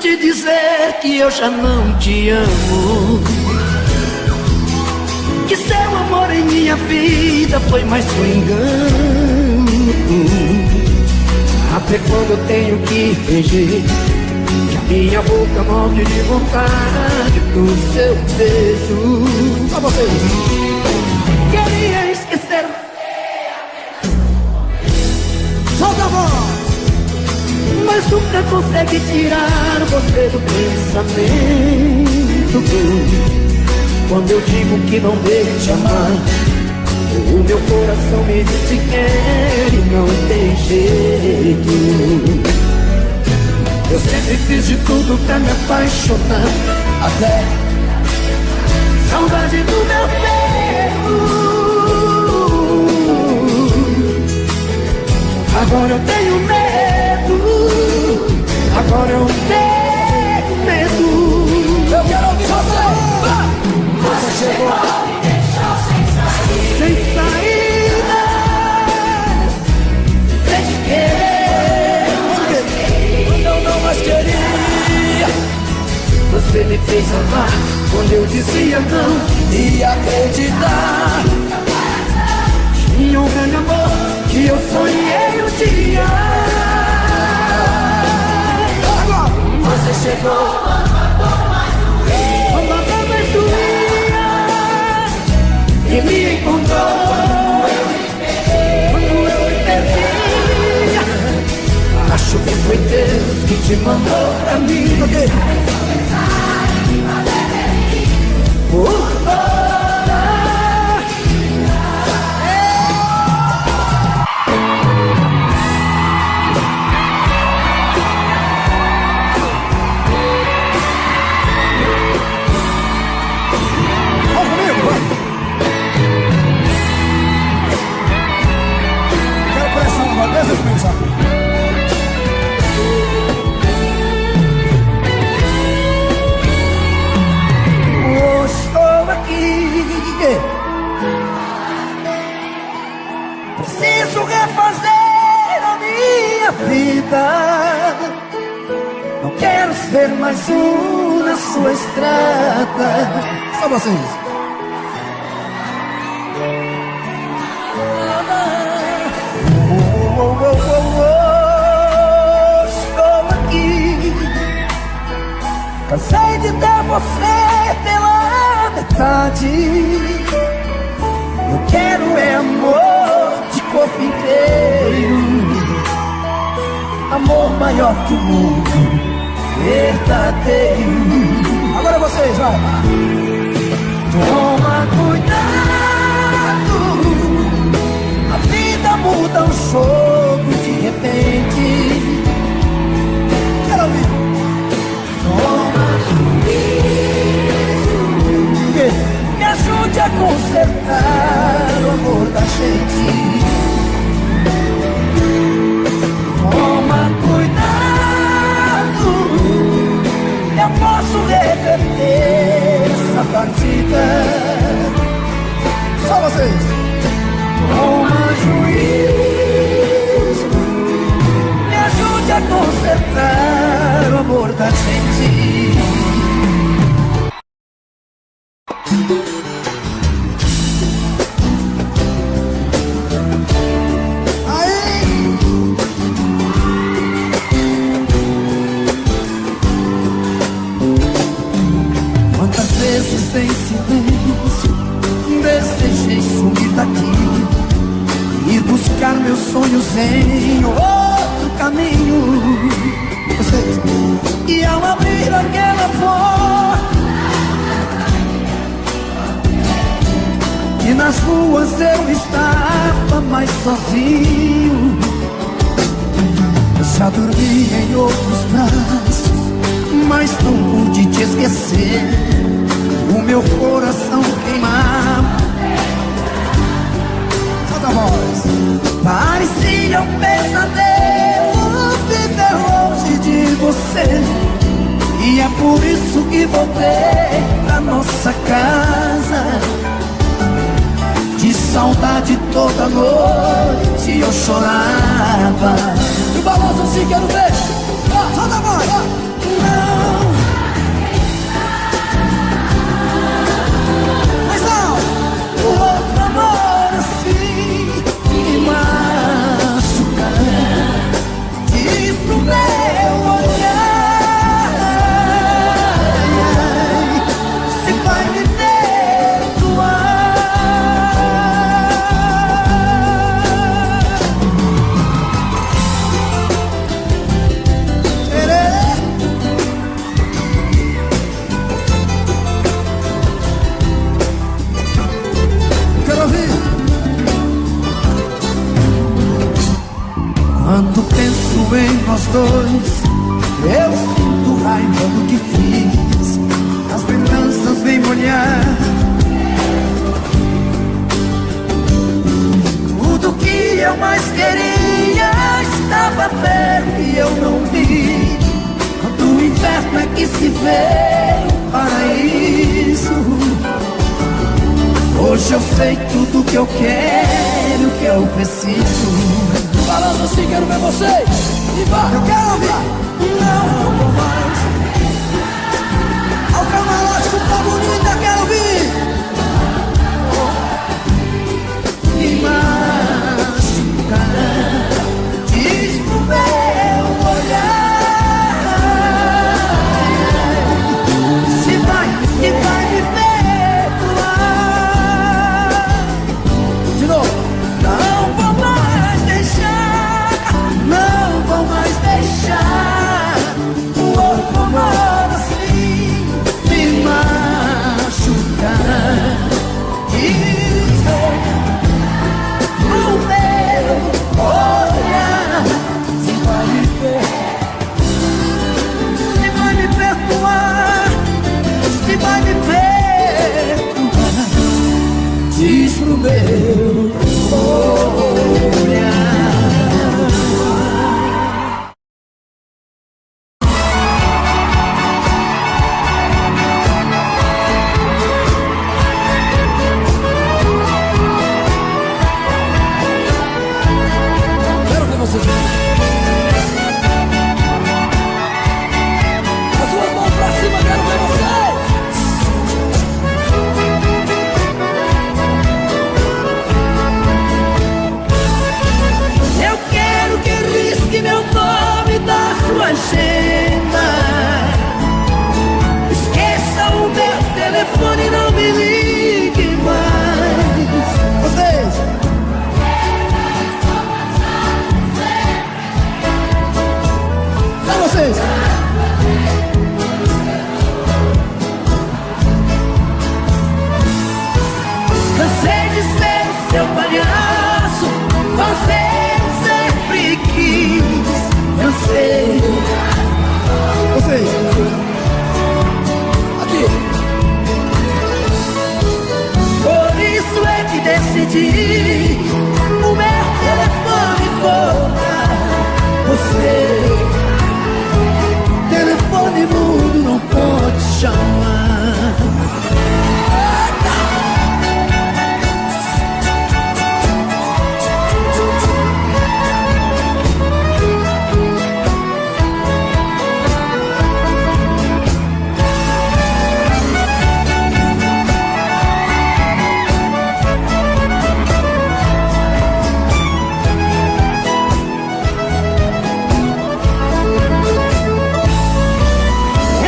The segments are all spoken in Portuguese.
te dizer que eu já não te amo, que seu amor em minha vida foi mais um engano. Até quando eu tenho que fingir que a minha boca morre de vontade do seu beijo. Só vocês. Queria esquecer. Solta a voz. Mas nunca consegue tirar você do pensamento. Quando eu digo que não deixa mais, o meu coração me diz que quer e não tem jeito. Eu sempre fiz de tudo pra me apaixonar, até saudade do meu peito. Agora eu tenho medo, agora eu tenho medo. Eu quero ouvir você. Você chegou a me deixar sem saída, sem querer. quando eu não mais queria. Você me fez amar quando eu dizia não E acreditar. tinha um grande amor que eu sonhei um dia. Agora você chegou Quando a dor mais doía e me encontrou, quando eu me perdi, acho que foi Deus que te mandou pra mim. ok. Vamos comigo, vai. Quero pressão agora, deixa eu pensar. Estou aqui, preciso refazer a minha vida. Não quero ser mais um na sua estrada. Só vocês. Estou aqui, cansei de ter você pela metade. Eu quero é amor de corpo inteiro, amor maior que o mundo, verdadeiro. Agora vocês, vai. Toma cuidado, a vida muda um jogo de repente. Quero ouvir. Toma juízo, me ajude a consertar o amor da gente. Toma cuidado, eu posso reverter essa partida. Só vocês. Toma juízo, me ajude a consertar o amor da gente. Aí. Quantas vezes em silêncio desejei sumir daqui e buscar meus sonhos em outro caminho. Vocês. E ao abrir aquela porta, e nas ruas eu estava mais sozinho. Já dormi em outros braços, mas não pude te esquecer. O meu coração queimava. Solta a voz. Parecia um pesadelo viver longe de você. E é por isso que voltei pra nossa casa. De saudade toda noite eu chorava. E o balanço assim, quero ver. Solta a voz. Não viver um paraíso. Hoje eu sei tudo que eu quero, o que eu preciso. Falando assim, quero ver vocês. E vai, eu quero ouvir. Não vou mais ao camarote com tá bonita, quero ouvir. Me machucar, diz pro meu olhar, se vai me perdoar. De novo. Não vou mais deixar, não vou mais deixar o outro amor assim me machucar. Diz ao meu olhar, se vai me perdoar, se vai me perdoar. Diz pro meu olhar. Quero ver vocês. As duas mãos pra cima, quero ver vocês. Eu quero que risque meu nome da sua agenda. Esqueça o meu telefone e não me ligue mais. Vocês. Só vocês. Cansei de ser o seu palhaço, você sempre quis. Cansei. Vocês. Aqui. Por isso é que decidi o meu telefone cobrar você. Telefone mudo não pode chamar.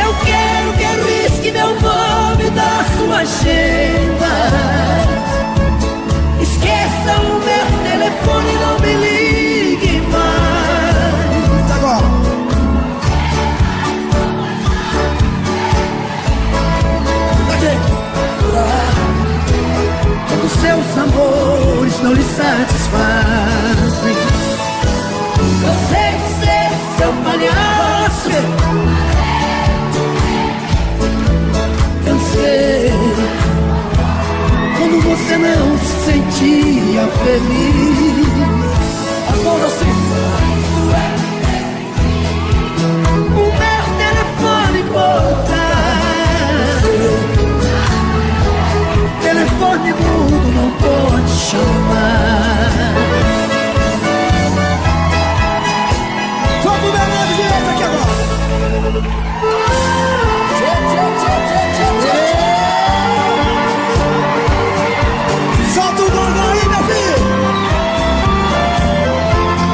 Eu quero que risque meu nome da sua agenda. Esqueça o meu telefone e não me ligue mais. Agora. Daqui. Quando seus amores não lhe satisfazem, cansei de ser seu palhaço. Cansei quando você não se sentia feliz. As mãos assim. O meu telefone cortar, telefone mudo não pode chamar. Vamos ver minha direita aqui agora. Tchê, tchê, tchê, tchê, tchê, tchê. Solta o gongão aí, meu filho.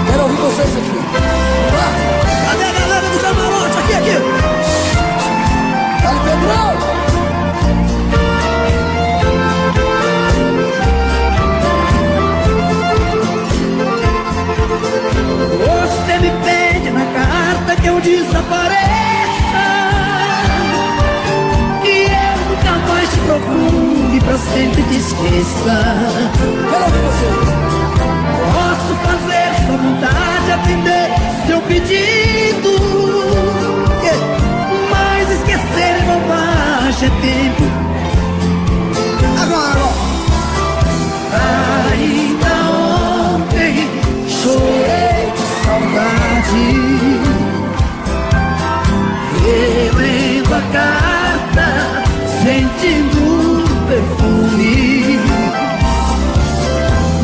Quero ouvir vocês aqui. Ah, cadê a galera do camarote? Aqui, aqui. Dale, Pedrão. Você me pede na carta que eu desapareça, que eu nunca mais te procure, pra sempre te esqueça. Quero ouvir vocês. Posso fazer sua vontade, atender seu pedido, mas esquecer é bobagem, é tempo. Agora, agora. Ainda ontem chorei de saudade, relendo a sentindo perfume.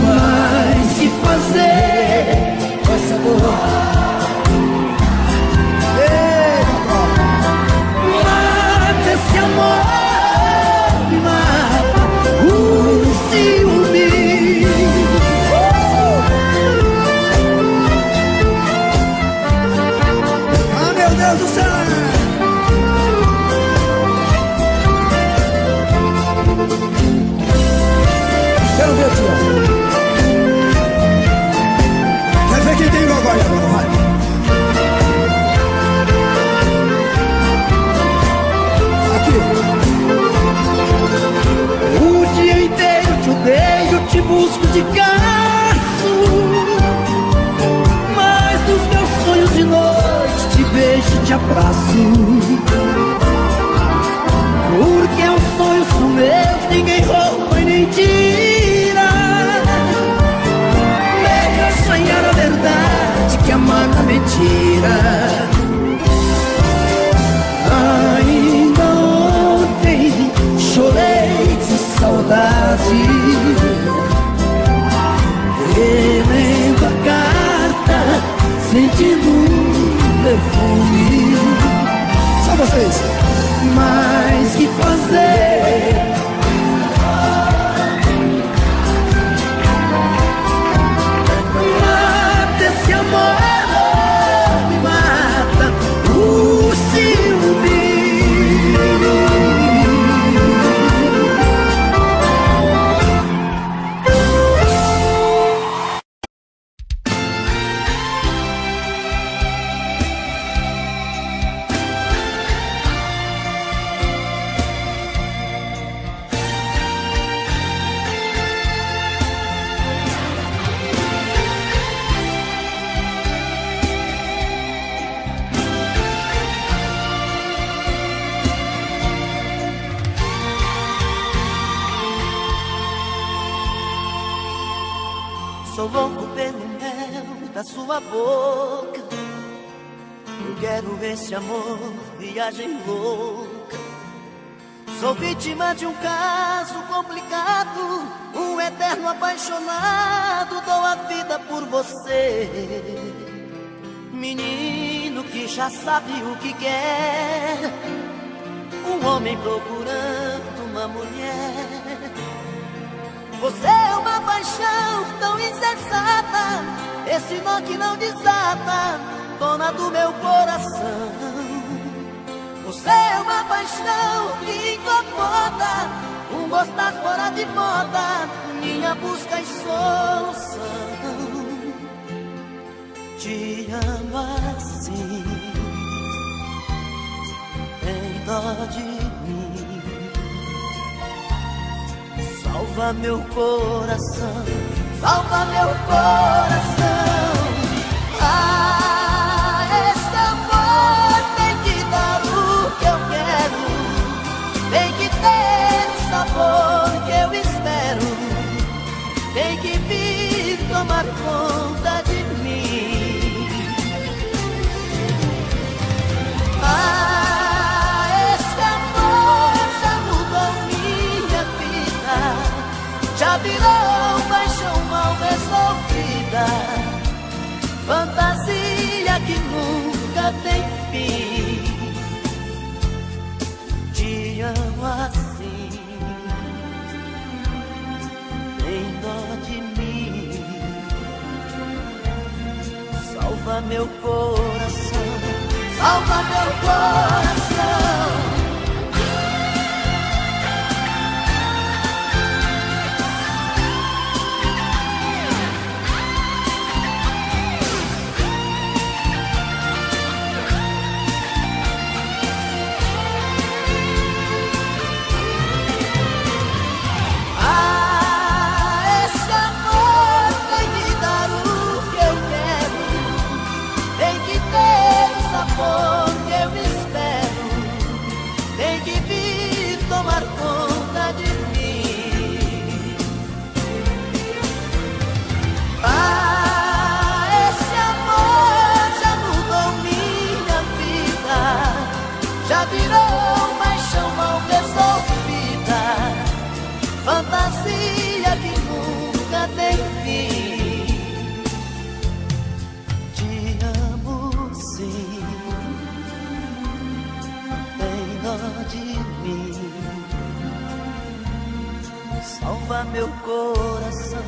Mas que fazer com essa dor? Mata esse amor, me mata o ciúme. Ah, meu Deus do céu! Quero ver, tio. Quer ver quem tem gogó aí agora, vai. Aqui. O dia inteiro te odeio, te busco de caço, mas nos meus sonhos de noite te beijo e te abraço. Porque os sonhos são meus, ninguém rouba e nem tira. Deixa sonhar a verdade, que amar na mentira. Ainda ontem chorei de saudade, relendo a carta, sentindo um perfume. Só vocês. Mas que fazer? Mata esse amor, me mata o ciúme. Sou louco pelo mel da sua boca. Eu quero esse amor, viagem louca. Sou vítima de um caso complicado, um eterno apaixonado. Dou a vida por você, menino que já sabe o que quer. Um homem procurando uma mulher. Você é uma paixão tão insensata, esse nó que não desata, dona do meu coração. Você é uma paixão que incomoda, um gostar fora de moda, minha busca e solução. Te amo assim, tem dó de mim. Salva meu coração, salva meu coração. Ah, esse amor tem que dar o que eu quero, tem que ter o sabor que eu espero, tem que vir tomar conta de mim. Ah, esse amor já mudou minha vida, já virou paixão mal resolvida, fantasia que nunca tem fim. Te amo assim, tem dó de mim. Salva meu coração, salva meu coração. Já virou paixão mal resolvida, de mim. Salva meu coração,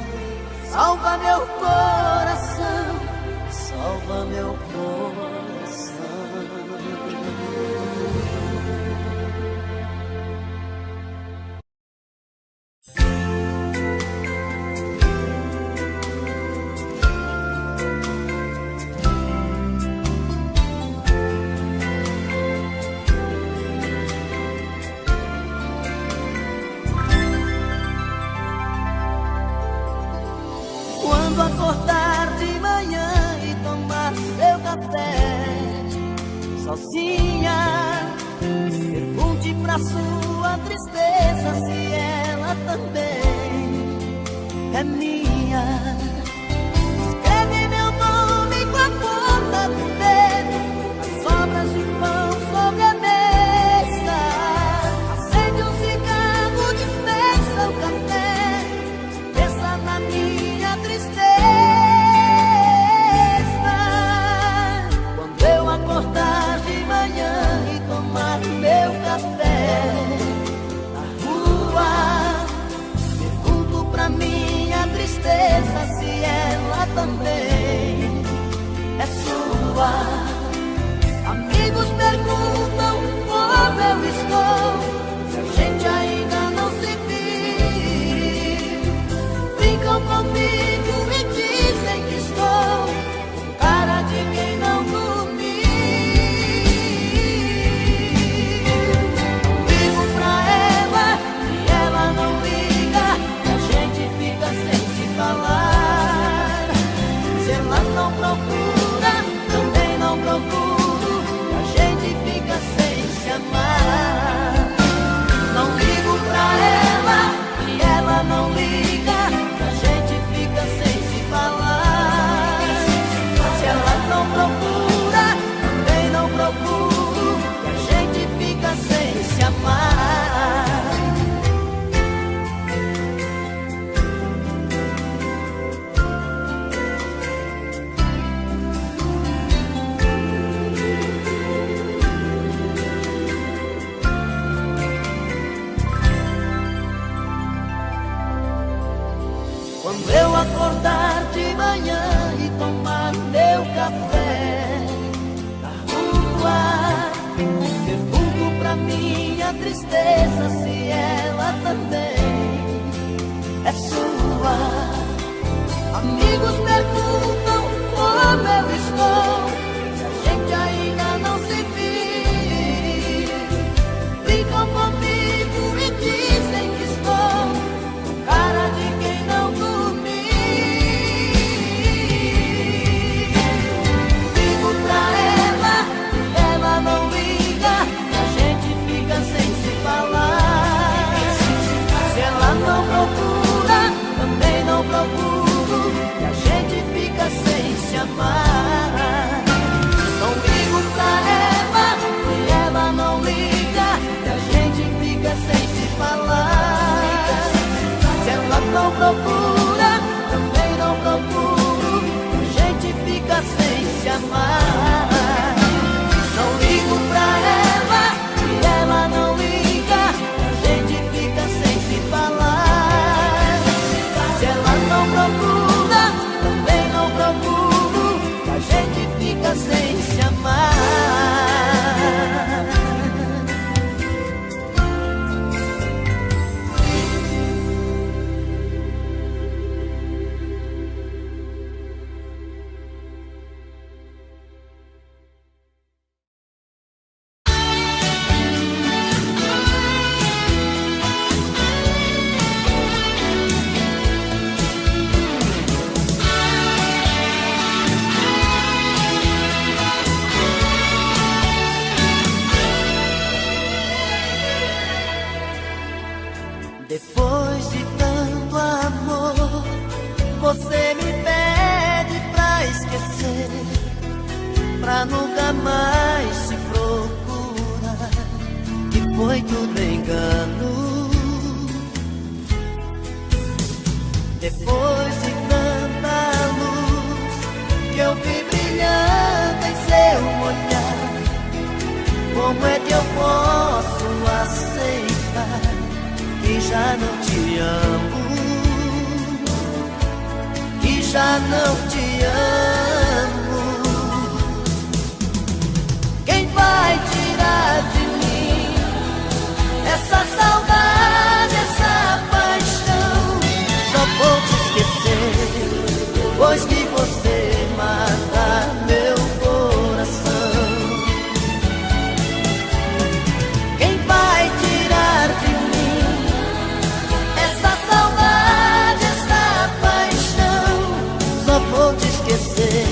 salva meu coração, salva meu coração. Quando acordar de manhã e tomar seu café sozinha, pergunte pra sua tristeza se ela também é minha. Escreve meu nome com a ponta do dedo, as sobras de pão sobre a mesa. Acende um cigarro, dispensa o café, pensa na minha tristeza. Quando eu acordar de manhã e tomar meu café na rua, pergunto pra minha tristeza se ela também é sua. Amigos perguntam como eu estou, se a gente ainda não se viu. Brincam comigo e dizem que estou com cara de quem não dormiu. Ligo pra ela e ela não liga, e a gente fica sem se falar. Se ela não procura, também não procuro, e a gente fica sem se amar. Não ligo pra ela e ela não liga, a gente fica sem se falar. Se ela não procura, também não procuro, e a gente fica sem se amar. Quando eu acordar de manhã e tomar meu café na rua, pergunto pra minha tristeza se ela também é sua. Amigos perguntam como eu estou, se a gente ainda não se viu. Brincam comigo e dizem que estou com cara de quem não dormiu. Ligo pra ela e ela não liga, a gente fica sem se falar. Se ela não procura, também não procuro, e a gente fica sem se amar. Não ligo pra ela e ela não liga, e a gente fica sem se falar. Se ela não procura, também não procuro, a gente fica sem se amar. Não ligo pra ela e ela não liga, a gente fica sem se falar. Se ela não procura, também não procuro, a gente fica sem se amar. Depois de tanto amor, você me pede pra esquecer, pra nunca mais se procurar, que foi tudo engano. Depois de tanta luz que eu vi brilhando em seu olhar, como é que eu posso já não te amo, que já não te amo. Quem vai tirar de mim essa saudade, essa paixão? Só vou te esquecer, pois que você mata meu coração. Quem vai tirar de mim essa saudade, essa paixão? Só vou te esquecer,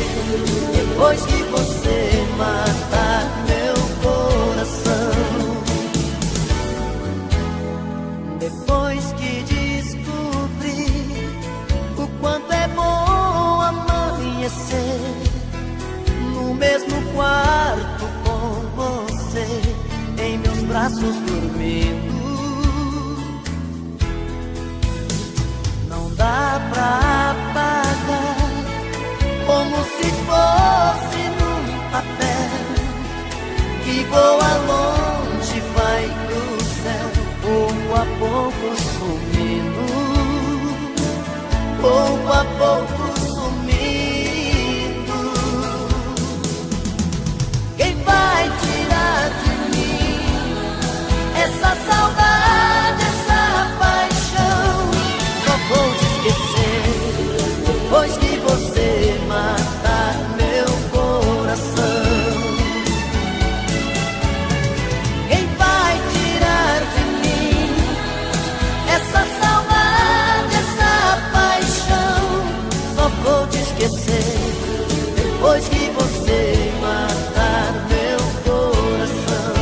depois que você mata meu coração. Depois que descobri o quanto é bom amanhecer no mesmo quarto com você, em meus braços dormindo, não dá pra apagar, como se fosse num papel que voa longe, vai pro céu, pouco a pouco sumindo, pouco a pouco sumindo. Quem vai tirar de mim essa saudade, essa paixão? Só vou te esquecer, depois que você matar meu coração. Quem vai tirar de mim essa saudade, essa paixão? Só vou te esquecer, depois que você matar meu coração.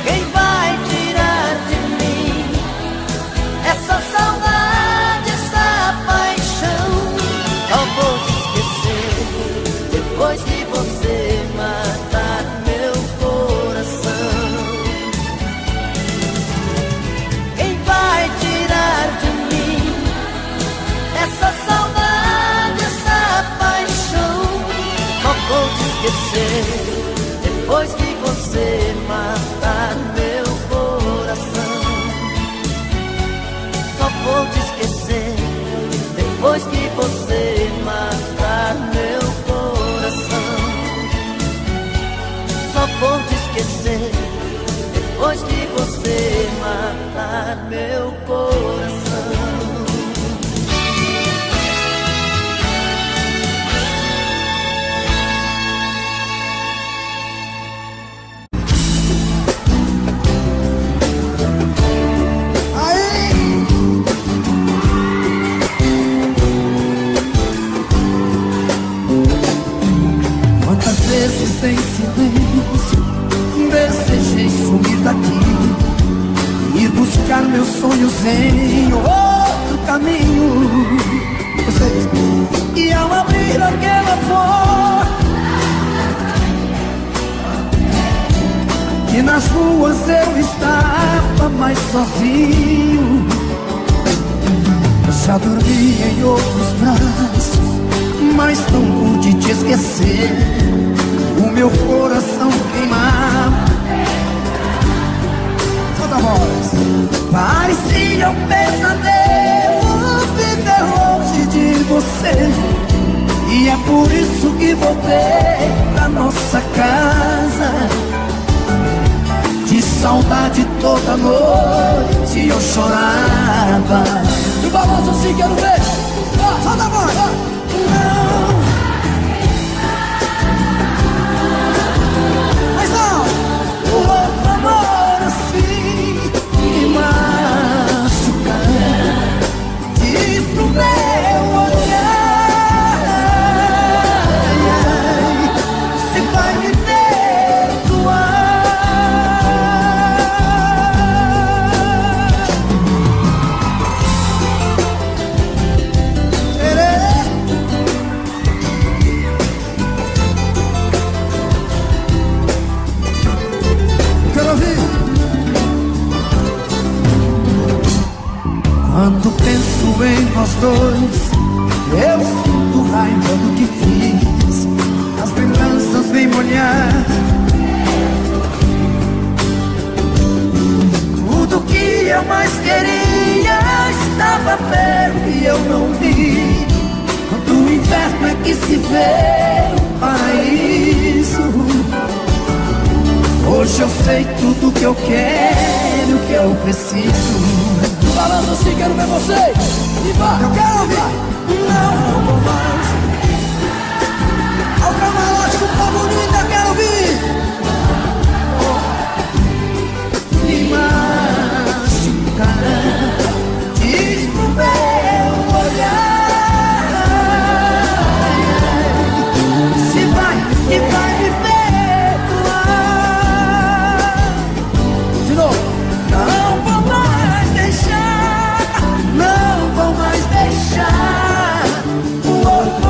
Quem vai tirar de mim essa saudade, essa paixão? Só vou te esquecer, depois que você matar meu coração. Quem vai tirar de mim essa saudade, essa paixão? Só vou te esquecer, depois que você matar meu coração. Só vou te esquecer, depois que você matar meu coração. Só vou te esquecer, depois que você matar meu coração. Quantas vezes em silêncio desejei sumir daqui, ir buscar meus sonhos em outro caminho. Vocês. E ao abrir aquela porta, que nas ruas eu estava mais sozinho, já dormi em outros braços, mas não pude te esquecer. O meu coração queimava. Solta a voz. Parecia um pesadelo viver longe de você, e é por isso que voltei pra nossa casa. De saudade toda noite eu chorava. E balança assim, quero ver. Solta a voz. Não. Mas não, o outro amor assim me machuca. Diz pro meu olhar se vai me perdoar. dois. Eu sinto raiva do que fiz, as lembranças vêm molhar tudo que eu mais queria. Estava perto e eu não vi. Quando o inferno é que se vê o paraíso. Hoje eu sei tudo que eu quero, que eu preciso. Balança assim, quero ver vocês. E vai. Eu quero ouvir. Não vou mais ao camarote com o povo bonito, eu quero ouvir. Me machucar, diz pro meu olhar. Se vai me perdoar. De novo. Não vou mais deixar, não vou mais deixar o outro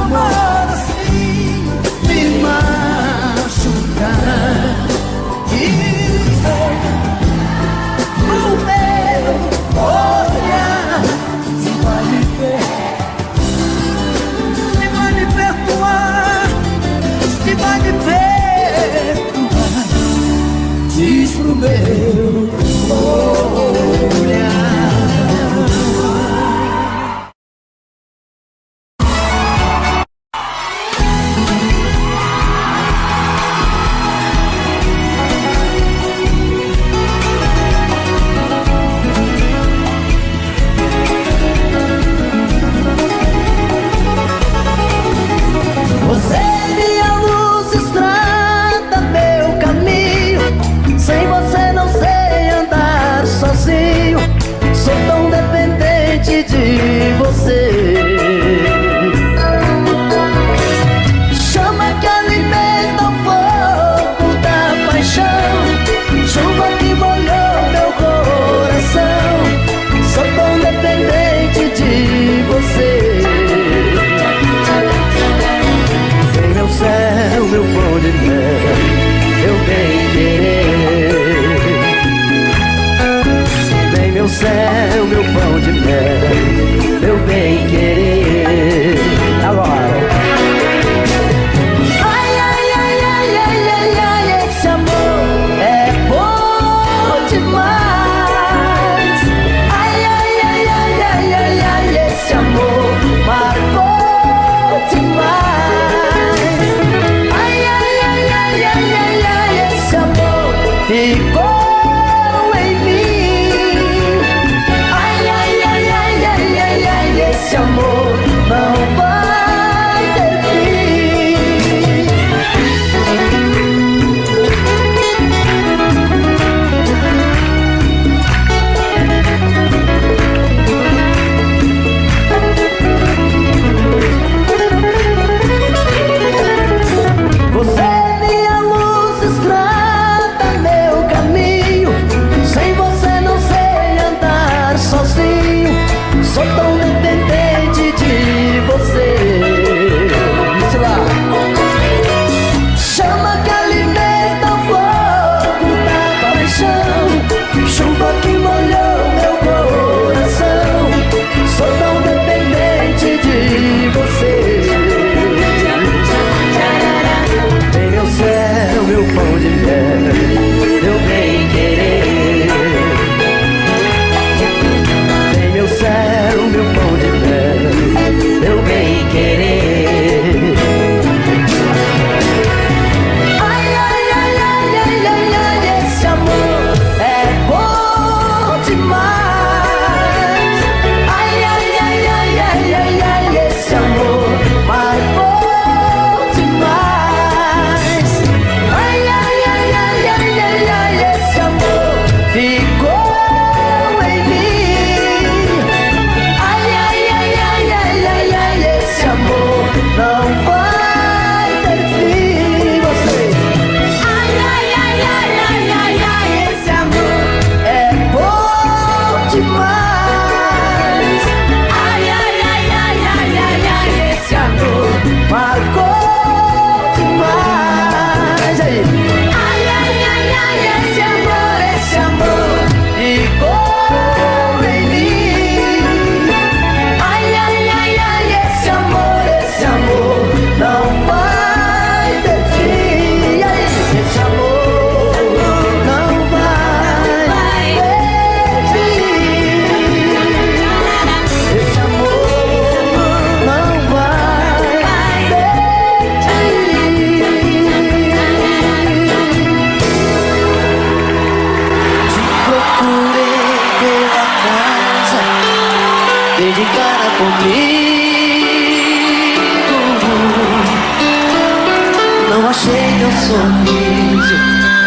Não achei teu sorriso,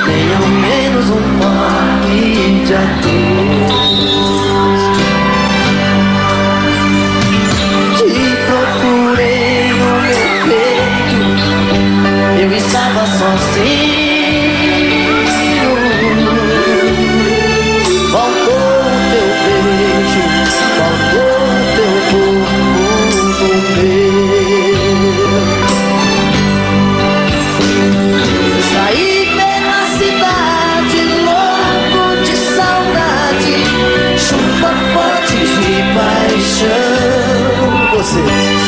nem ao menos um toque de adeus. Te procurei no meu peito, eu estava sozinho. Faltou o teu beijo, faltou o teu corpo no meu. Saí pela cidade, louco de saudade, chupa forte de paixão. Vocês.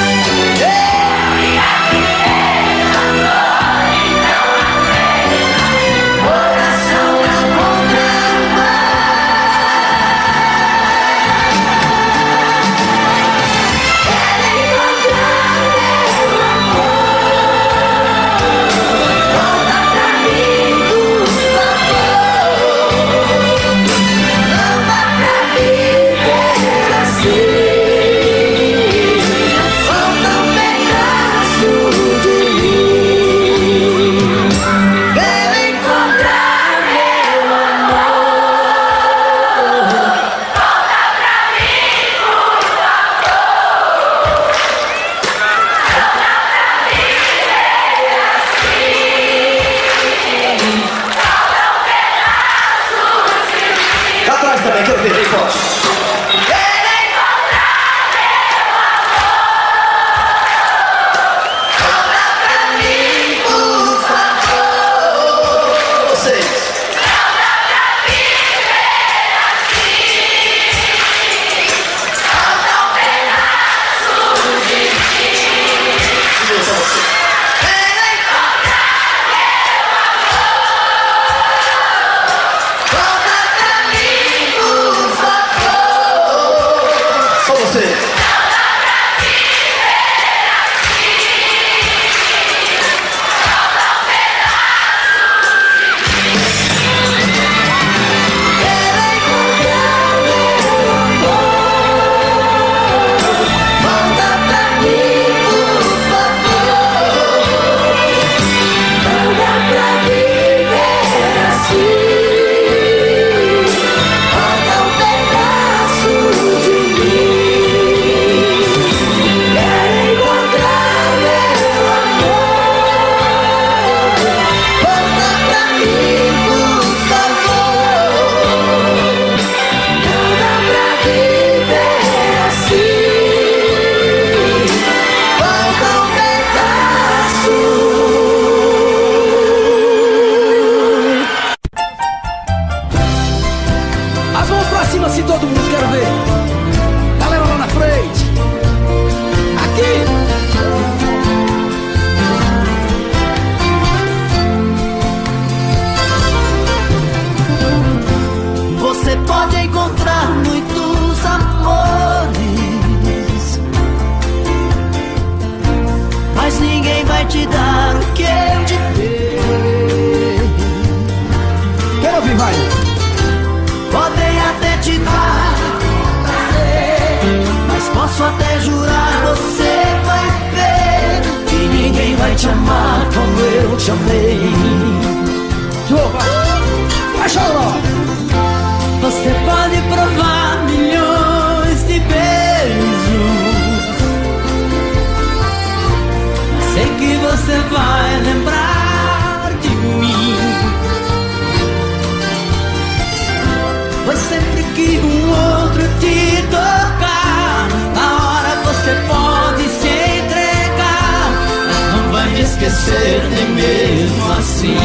Esquecer nem mesmo assim.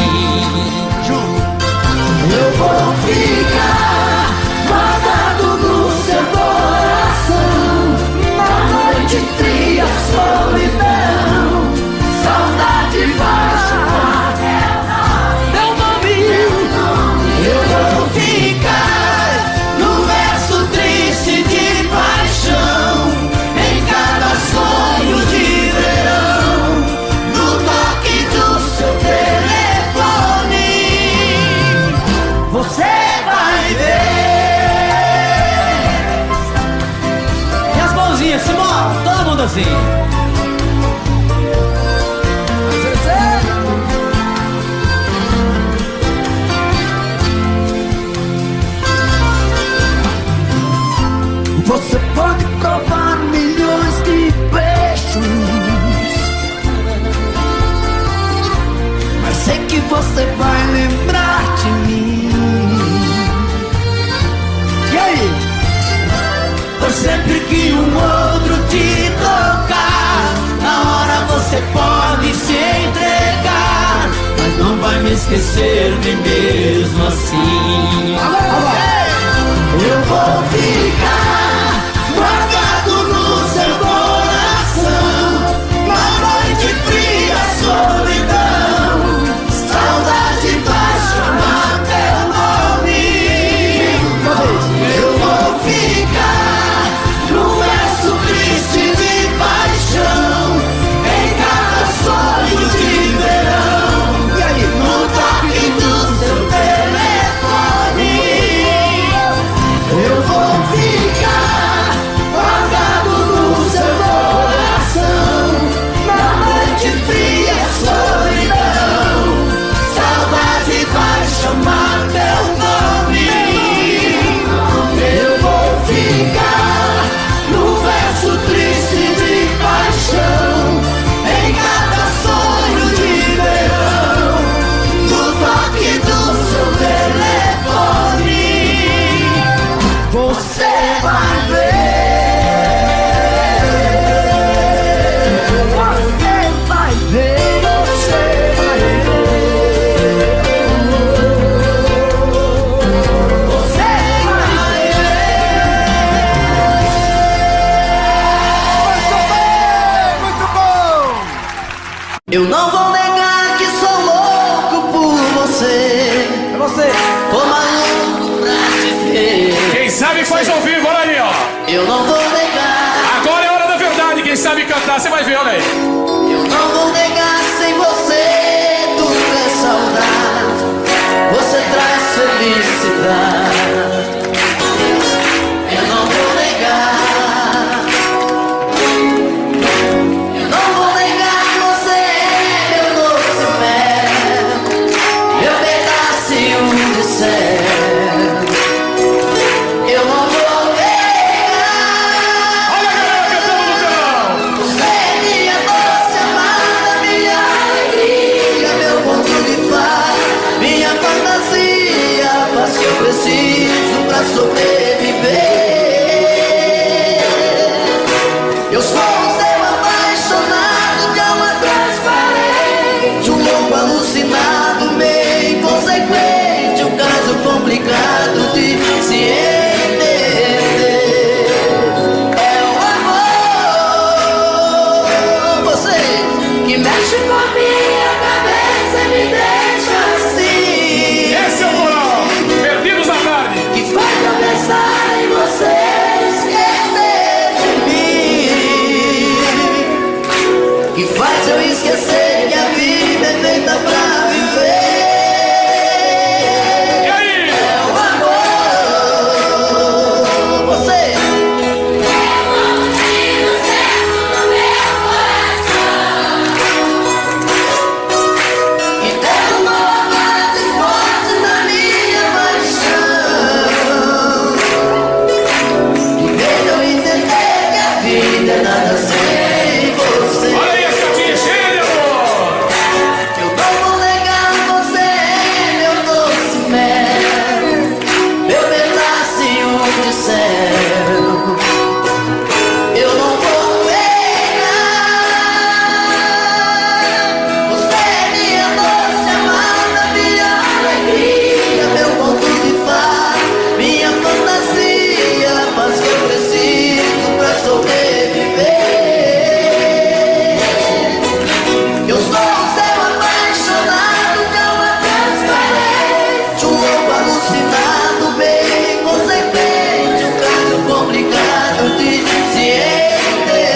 Eu vou ficar guardado no seu coração, na noite fria, solidão, saudade baixa. Meu nome, eu vou ficar no verso triste de paixão, em cada sonho de verão, no toque do seu telefone. Você vai ver. E as mãozinhas, Simão, todo mundo assim. esquecer-me mesmo assim. Eu vou ficar guardado no seu coração, na noite fria, solidão, saudade vai chamar teu nome. Eu vou ficar no verso triste de paixão, em cada sonho de verão, no toque do seu telefone. Eu vou ficar guardado no seu coração, na noite fria, solidão, saudade vai chamar teu nome. Eu vou ficar no verso triste de paixão, em cada sonho de verão, no toque do seu telefone. Você vai ver, você vai ver, você vai ver, você vai ver. Muito bom! Eu não vou negar que sou louco por você. É você. Tô maluco pra te ver. Quem sabe faz ao vivo, olha aí, ó. Eu não vou negar, Agora é a hora da verdade, quem sabe cantar, você vai ver, olha aí. eu não vou negar, sem você tudo é saudade. Você traz felicidade. Eu não vou negar, eu não vou negar, você é meu doce mel, meu pedacinho de céu. Eu não vou negar, Olha a galera cantando no telão. você é minha doce amada, minha alegria, meu ponto de paz, minha fantasia, a paz que eu preciso pra sobreviver. Eu sou um seu apaixonado de alma transparente, um louco alucinado, meio inconsequente, um caso complicado de se entender. É o amor, você que mexe com a minha cabeça e me deixa assim, Esse é o moral. Perdidos na tarde. que faz eu pensar em você, esquecer de mim, que faz eu esquecer que a vida é feita pra viver. E aí? É o amor, você que derrubou mais forte na minha paixão, que fez eu entender que a vida é nada sem você. Olha aí as cartinhas cheias de amor. Eu não vou negar, você é meu doce mel, meu pedacinho de céu. Eu não vou negar, você é minha doce amada, minha alegria, meu ponto de paz, minha fantasia, a paz que eu preciso pra sobreviver. Eu sou o seu apaixonado de alma transparente, um louco alucinado, meio inconsequente, um caso complicado de se entender.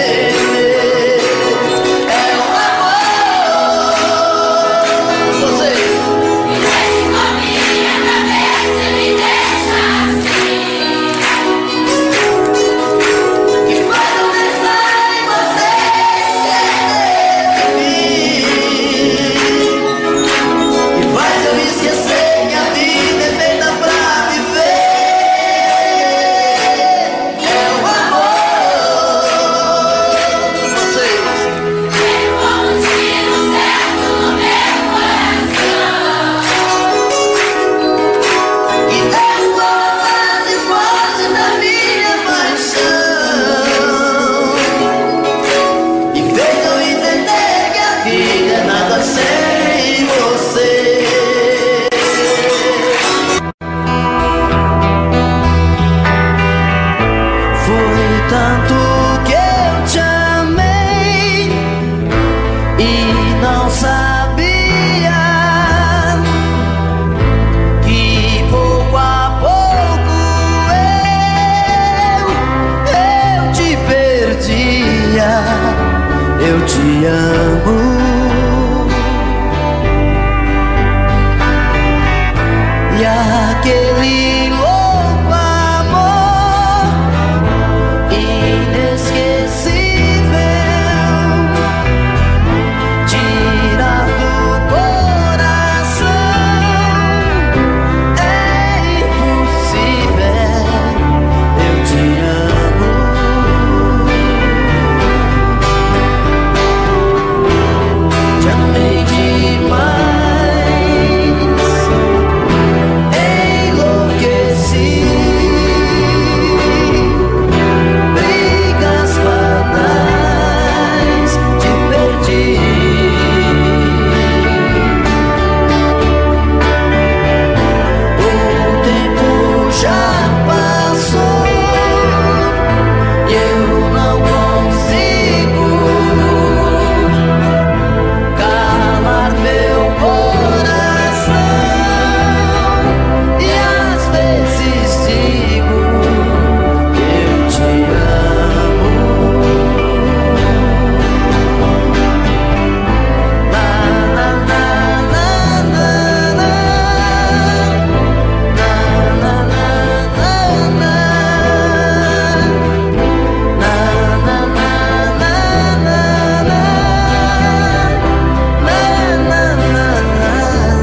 É o amor, você me mexe com a minha cabeça e me deixa assim, que faz eu pensar em você, esquecer de mim, que faz eu esquecer que a vida é feita pra viver. É o amor, você tem um motivo certo no meu coração, que derrubou mais forte na minha paixão, e fez eu entender que a vida é nada sem você. te amo. E aquele louco amor inesquecível tira do coração. É impossível, eu te amo. Te amei demais, enlouqueci. Brigas banais, te perdi. O tempo já passou e eu não consigo calar meu coração. E às vezes digo, eu te amo. Na na na na na na. Na na na na na. Na na na na na na. Na na na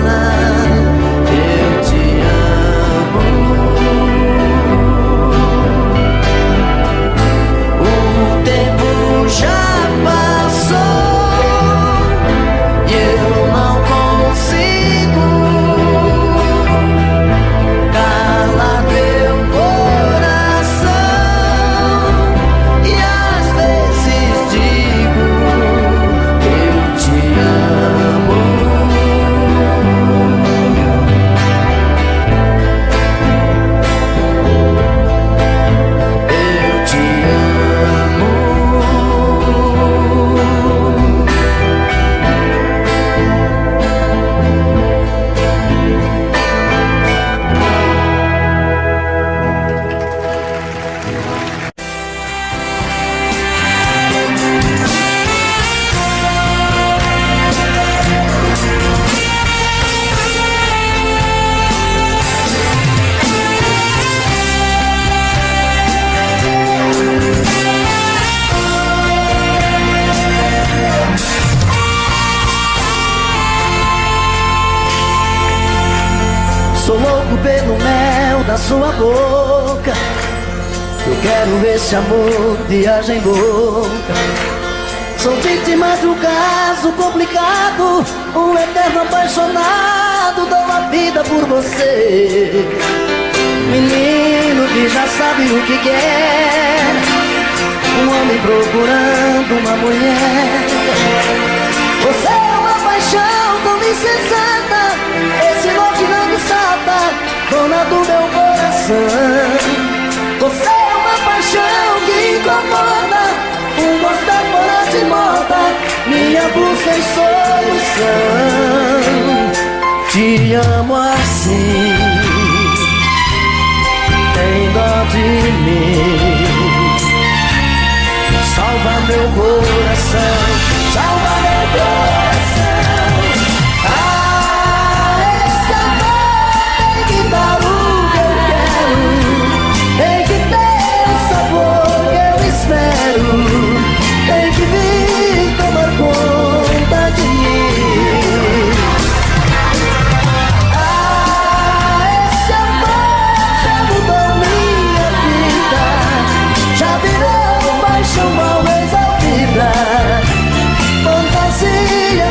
na. Eu te amo. O tempo já passou e eu não consigo calar meu coração. E às vezes digo, eu te amo. Eu te amo. Sou louco pelo mel da sua boca. Eu quero esse amor, viagem louca. Sou vítima de um caso complicado, um eterno apaixonado. Dou a vida por você, menino que já sabe o que quer. Um homem procurando uma mulher. Você é uma paixão tão insensata, esse lote não me salta, dona do meu coração. Você é uma paixão que incomoda, um gostar fora de moda, minha busca e solução. Te amo assim, tem dó de mim. Salva meu coração, salva meu coração. Ah, esse amor tem que dar o que eu quero, tem que ter o sabor que eu espero, tem que vir tomar conta de mim. Ah, esse amor já mudou minha vida, já virou paixão mal resolvida, fantasia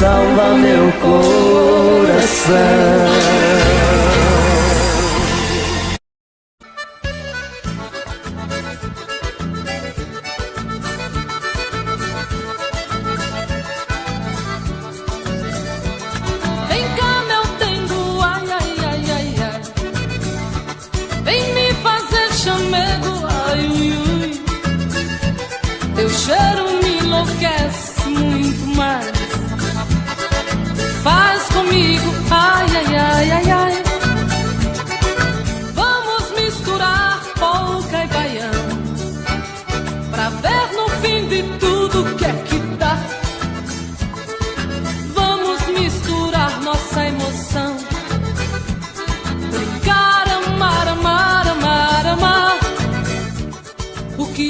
salva meu coração.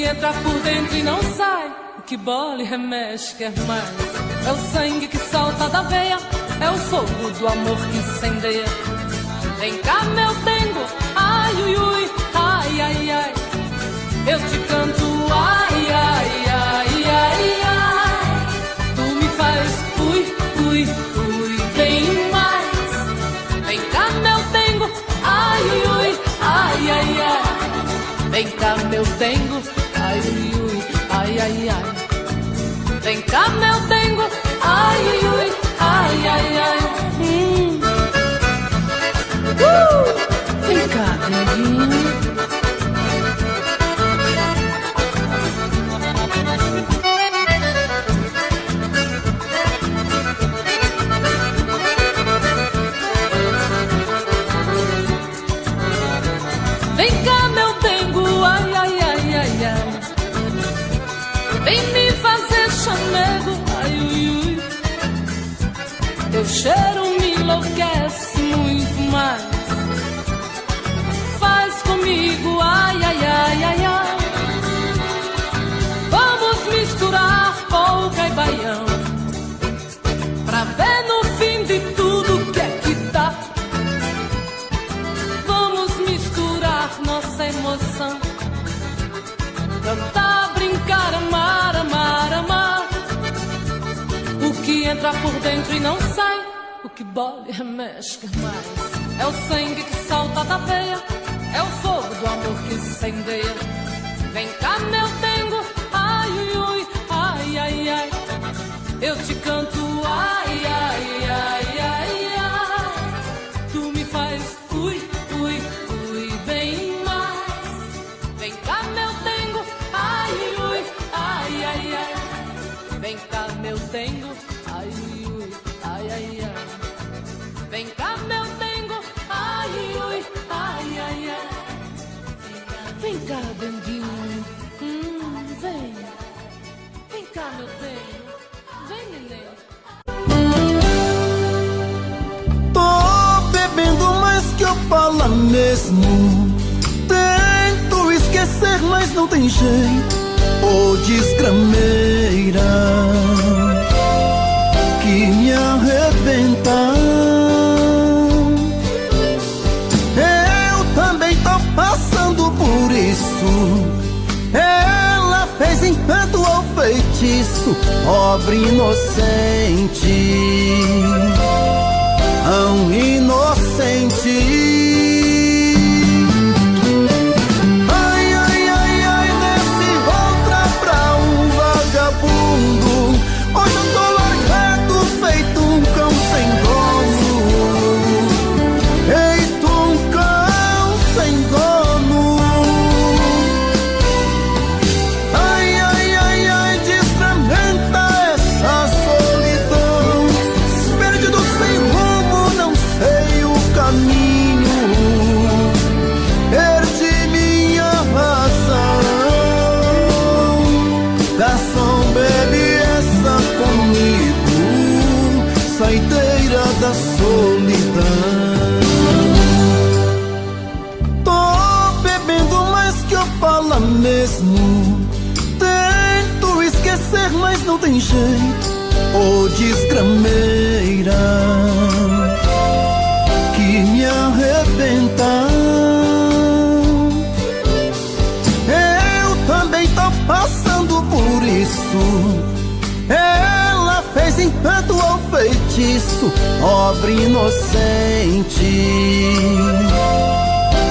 Entra por dentro e não sai, o que bola e remexe quer mais. É o sangue que salta da veia, é o fogo do amor que incendeia. Vem cá meu dengo, ai ui ui, ai ai ai, eu te canto ai ai ai ai ai. Tu me faz ui ui ui bem mais. Vem cá meu dengo, ai ui ui, ai ai ai. Vem cá meu dengo, ai ui ui, ai ai ai. Vem cá meu dengo, ai ui ui, ai ai ai. Vem cá denguinho. Vem cá meu dengo, ai ai ai ai ai. Vem me fazer chamego, ai ui ui. Teu cheiro me enlouquece muito mais. Faz comigo, ai ai ai ai ai. Vamos misturar polca e baião, pra ver no fim de tudo que é que dá. Vamos misturar nossa emoção, cantar, brincar, amar, amar, amar. O que entra por dentro e não sai, o que bola e remexe quer mais. É o sangue que salta da veia, é o fogo do amor que incendeia. Vem cá meu dengo, ai ui ui, ai ai ai. Eu te canto ai ai ai ai ai. Tu me faz ui ui ui bem mais. Vem cá meu dengo, ai ui ui, ai ai ai. Vem cá meu dengo, ai ui ui, ai ai ai. Vem cá meu dengo, ai ui ui, ai ai ai. Vem cá denguinho, vem. Vem cá meu dengo, vem neném. Tô bebendo mais que eu falo mesmo. Tento esquecer, mas não tem jeito. Ô desgrameira que me arrebenta. Eu também tô passando por isso. Ela fez encanto ou feitiço, pobre inocente, tão inocente. Hoje eu tô largado, feito um cão sem dono. Feito um cão sem dono. Ai, ai, ai, ai, desfragmenta essa solidão. Perdido sem rumo, não sei o caminho. Perdi minha razão. Garçom, bebe comigo, saideira da solidão. Tô bebendo mais que eu falo mesmo. Tento esquecer, mas não tem jeito. Ô desgrameira que me arrebenta. Eu também tô passando por isso. Ela fez encanto ou feitiço, pobre inocente,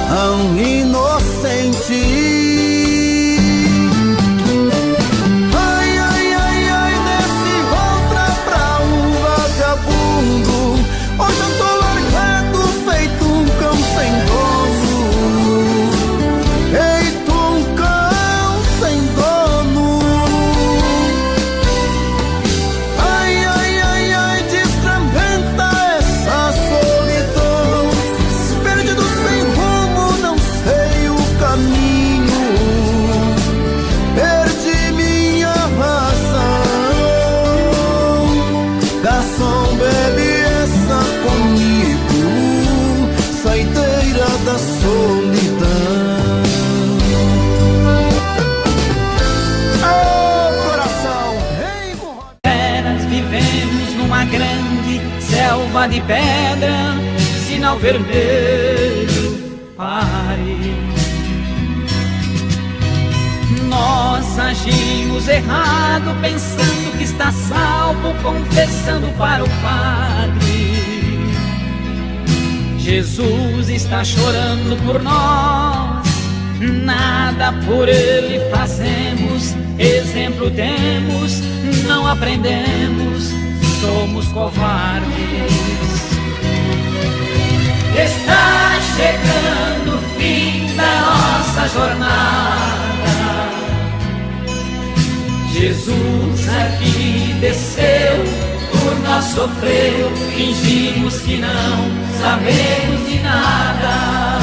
tão inocente. Hoje eu tô largado, feito um cão sem dono, feito um cão sem dono. Ai, ai, ai, ai, descrementa essa solidão, perdido sem rumo, não sei o caminho, perdi minha razão. Garçom, bebe comigo, saideira da solidão. Oh, coração, Eras vivemos numa grande selva de pedra, sinal vermelho, pare. Nós agimos errado, pensando que está salvo, confessando para o Padre. Jesus está chorando por nós, nada por Ele fazemos, exemplo temos, não aprendemos, somos covardes. Está chegando o fim da nossa jornada, Jesus aqui desceu, por nós sofreu, fingimos que não sabemos de nada.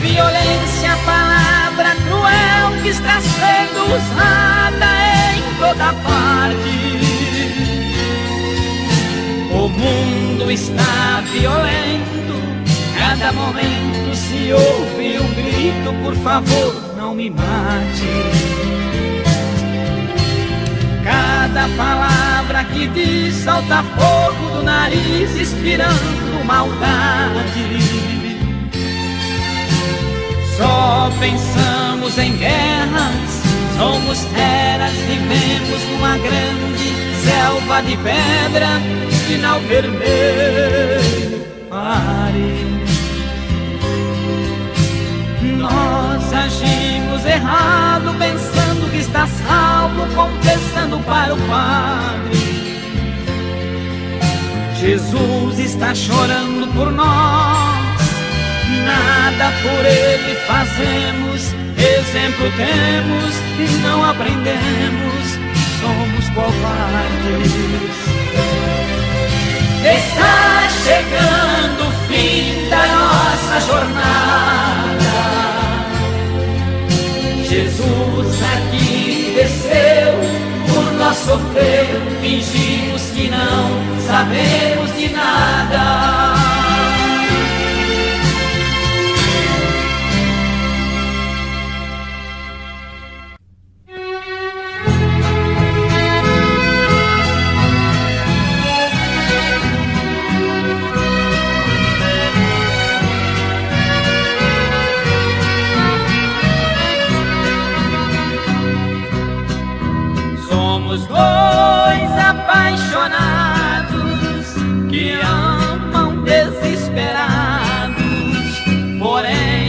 Violência, palavra cruel que está sendo usada em toda parte. O mundo está violento, cada momento se ouve um grito, por favor, não me mate. Cada palavra que diz salta fogo do nariz, inspirando maldade. Só pensamos em guerras, somos feras, vivemos numa grande selva de pedra, sinal vermelho, pare. Nós agimos errado, pensando que está salvo, confessando para o Padre. Jesus está chorando por nós, nada por Ele fazemos, exemplo temos, não aprendemos, somos covardes. Está chegando o fim da nossa jornada, Jesus aqui desceu, por nós sofreu, fingimos que não sabemos de nada. Somos dois apaixonados que amam desesperados, porém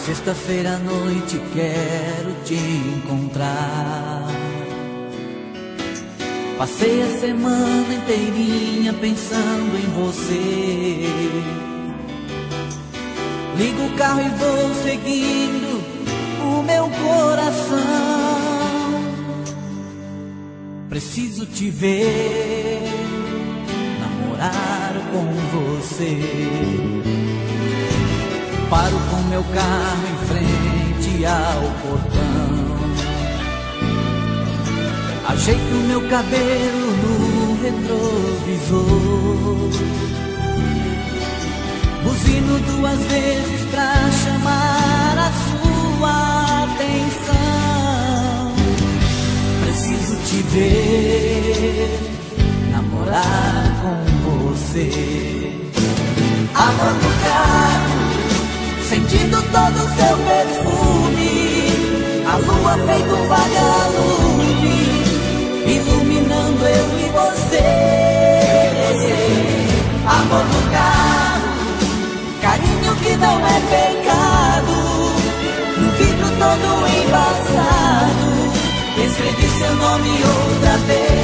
sexta-feira à noite quero te encontrar. Passei a semana inteirinha pensando em você. Ligo o carro e vou seguindo o meu coração. Preciso te ver, namorar com você. Paro com meu carro em frente ao portão. Ajeito meu cabelo no retrovisor, buzino 2 vezes pra chamar a sua atenção. Preciso te ver, namorar com você. Amor no carro, sentindo todo o seu perfume, a lua feito um vagalume, iluminando eu e você. Amor no carro, carinho que não é pecado, no vidro todo embaçado, escrevi seu nome outra vez.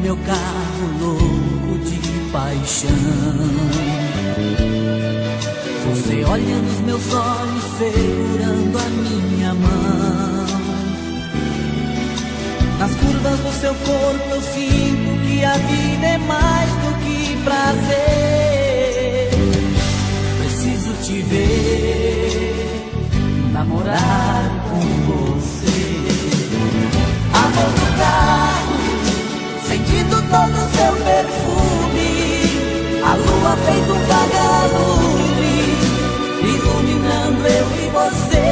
Meu carro louco de paixão, você olha nos meus olhos segurando a minha mão. Nas curvas do seu corpo eu sinto que a vida é mais do que prazer. Preciso te ver, namorar com você. Amor no carro, sentindo todo o seu perfume, a lua feito um vagalume, iluminando eu e você.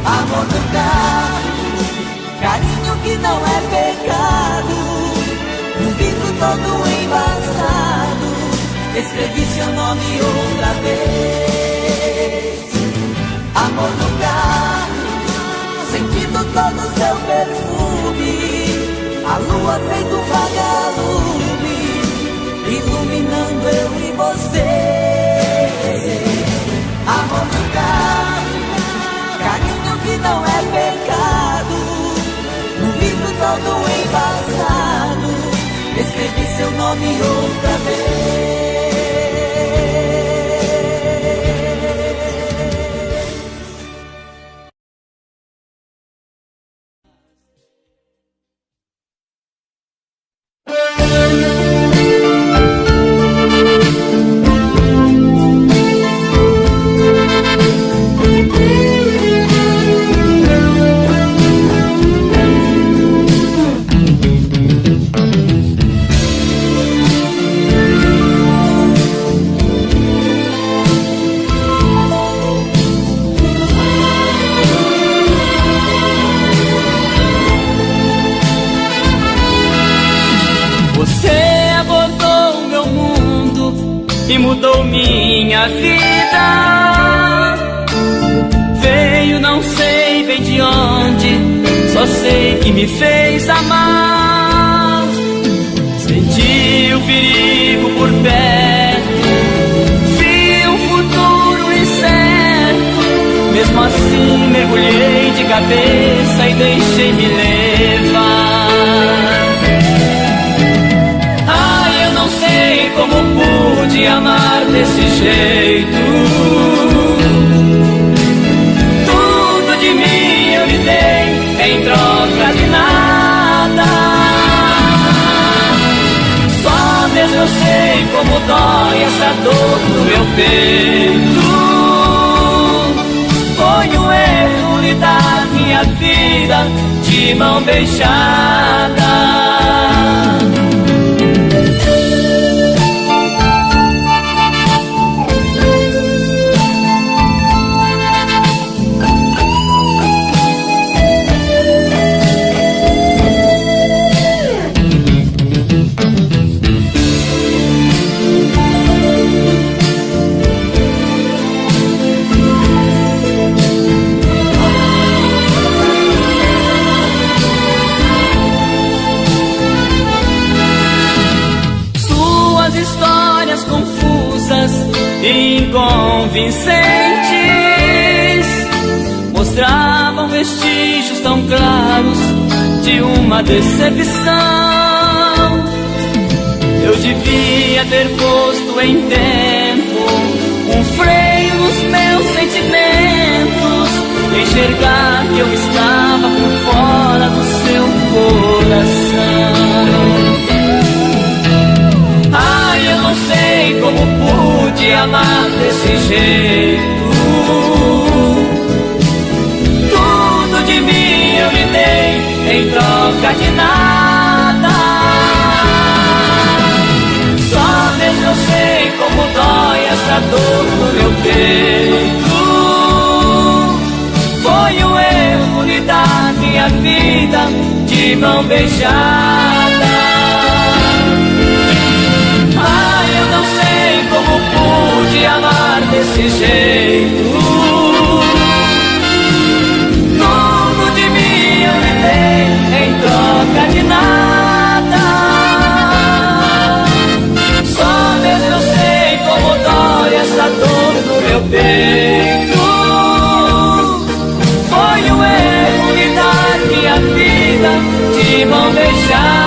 Amor no carro, carinho que não é pecado, no vidro todo embaçado, escrevi seu nome outra vez. Amor no carro, sentindo todo o seu perfume, a lua feito um vagalume, iluminando eu e você. Amor no carro, carinho que não é pecado, no vidro todo embaçado, escrevi seu nome outra vez. Mudou minha vida. Veio não sei bem de onde, só sei que me fez amar. Senti o perigo por perto, vi um futuro incerto. Mesmo assim mergulhei de cabeça e deixei me levar. Eu não sei como pude amar desse jeito. Tudo de mim eu lhe dei em troca de nada. Só mesmo eu sei como dói essa dor no meu peito. Foi um erro lhe dar minha vida de mão beijada. Inconvincentes mostravam vestígios tão claros de uma decepção. Eu devia ter posto em tempo um freio nos meus sentimentos enxergar que eu estava por fora do seu coração. Ai, eu não sei como pude amar desse jeito. Tudo de mim eu lhe dei em troca de nada. Só mesmo eu sei como dói essa dor no meu peito. Foi um erro lhe dar minha vida de mão beijada. Ai, eu não sei como pude amar desse jeito. Tudo de mim eu lhe dei em troca de nada. Só mesmo eu sei como dói essa dor no meu peito. Foi um erro lhe dar minha vida de mão beijada.